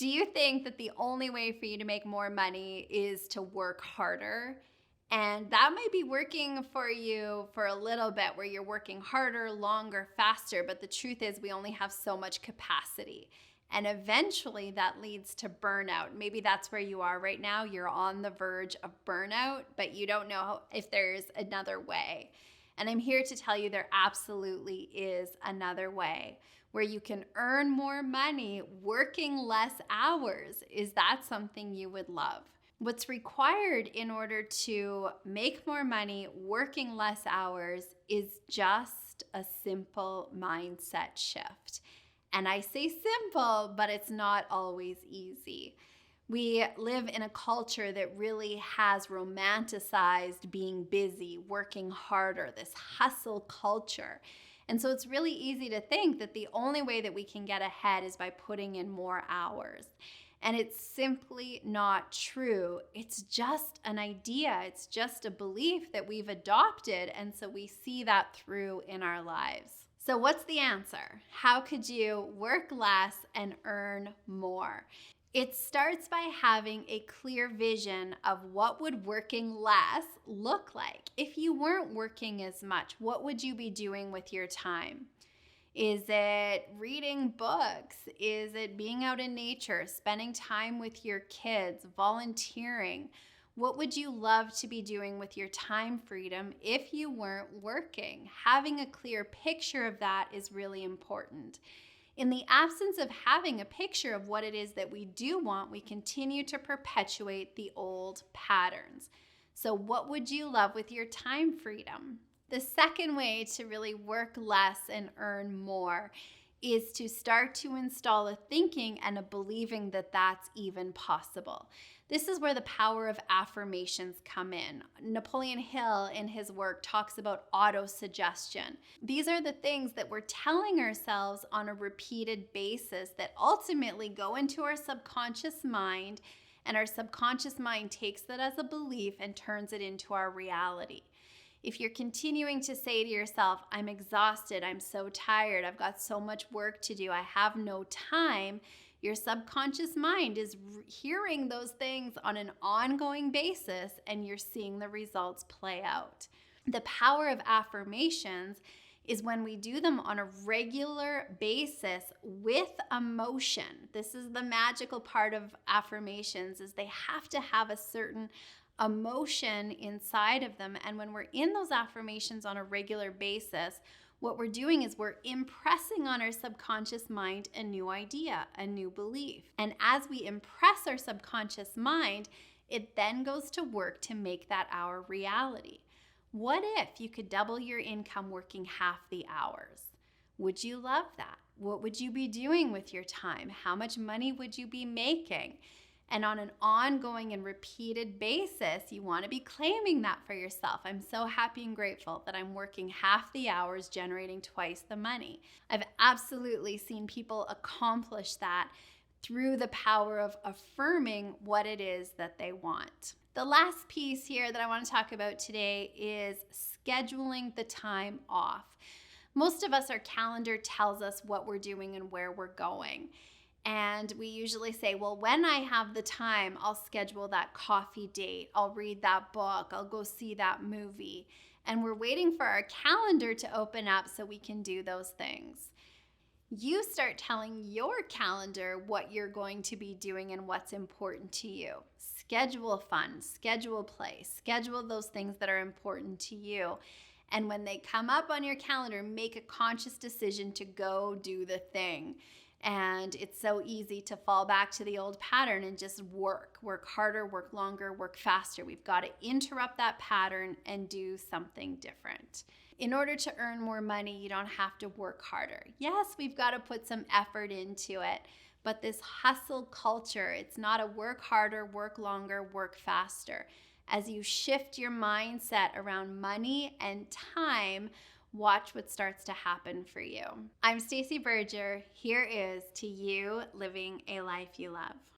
Do you think that the only way for you to make more money is to work harder? And that might be working for you for a little bit where you're working harder, longer, faster. But the truth is, we only have so much capacity. And eventually that leads to burnout. Maybe that's where you are right now. You're on the verge of burnout, but you don't know if there's another way. And I'm here to tell you there absolutely is another way where you can earn more money working less hours. Is that something you would love? What's required in order to make more money working less hours is just a simple mindset shift. And I say simple, but it's not always easy. We live in a culture that really has romanticized being busy, working harder, this hustle culture. And so it's really easy to think that the only way that we can get ahead is by putting in more hours. And it's simply not true. It's just an idea. It's just a belief that we've adopted. And so we see that through in our lives. So what's the answer? How could you work less and earn more? It starts by having a clear vision of what would working less look like. If you weren't working as much, what would you be doing with your time? Is it reading books? Is it being out in nature, spending time with your kids, volunteering? What would you love to be doing with your time freedom if you weren't working? Having a clear picture of that is really important. In the absence of having a picture of what it is that we do want, we continue to perpetuate the old patterns. So what would you love with your time freedom? The second way to really work less and earn more is to start to install a thinking and a believing that that's even possible. This is where the power of affirmations come in. Napoleon Hill in his work talks about auto-suggestion. These are the things that we're telling ourselves on a repeated basis that ultimately go into our subconscious mind, and our subconscious mind takes that as a belief and turns it into our reality. If you're continuing to say to yourself, I'm exhausted, I'm so tired, I've got so much work to do, I have no time, your subconscious mind is hearing those things on an ongoing basis, and you're seeing the results play out. The power of affirmations is when we do them on a regular basis with emotion. This is the magical part of affirmations, is they have to have a certain emotion inside of them. And when we're in those affirmations on a regular basis, what we're doing is we're impressing on our subconscious mind a new idea, a new belief. And as we impress our subconscious mind, it then goes to work to make that our reality. What if you could double your income working half the hours? Would you love that? What would you be doing with your time? How much money would you be making? And on an ongoing and repeated basis, you want to be claiming that for yourself. I'm so happy and grateful that I'm working half the hours generating twice the money. I've absolutely seen people accomplish that through the power of affirming what it is that they want. The last piece here that I want to talk about today is scheduling the time off. Most of us, our calendar tells us what we're doing and where we're going. And we usually say, well, when I have the time, I'll schedule that coffee date, I'll read that book, I'll go see that movie. And we're waiting for our calendar to open up so we can do those things. You start telling your calendar what you're going to be doing and what's important to you. Schedule fun, schedule play, schedule those things that are important to you. And when they come up on your calendar, make a conscious decision to go do the thing. And it's so easy to fall back to the old pattern and just work harder, work longer, work faster. We've got to interrupt that pattern and do something different. In order to earn more money, you don't have to work harder. Yes, we've got to put some effort into it, but this hustle culture, it's not a work harder, work longer, work faster. As you shift your mindset around money and time, watch what starts to happen for you. I'm Stacey Berger. Here is to you living a life you love.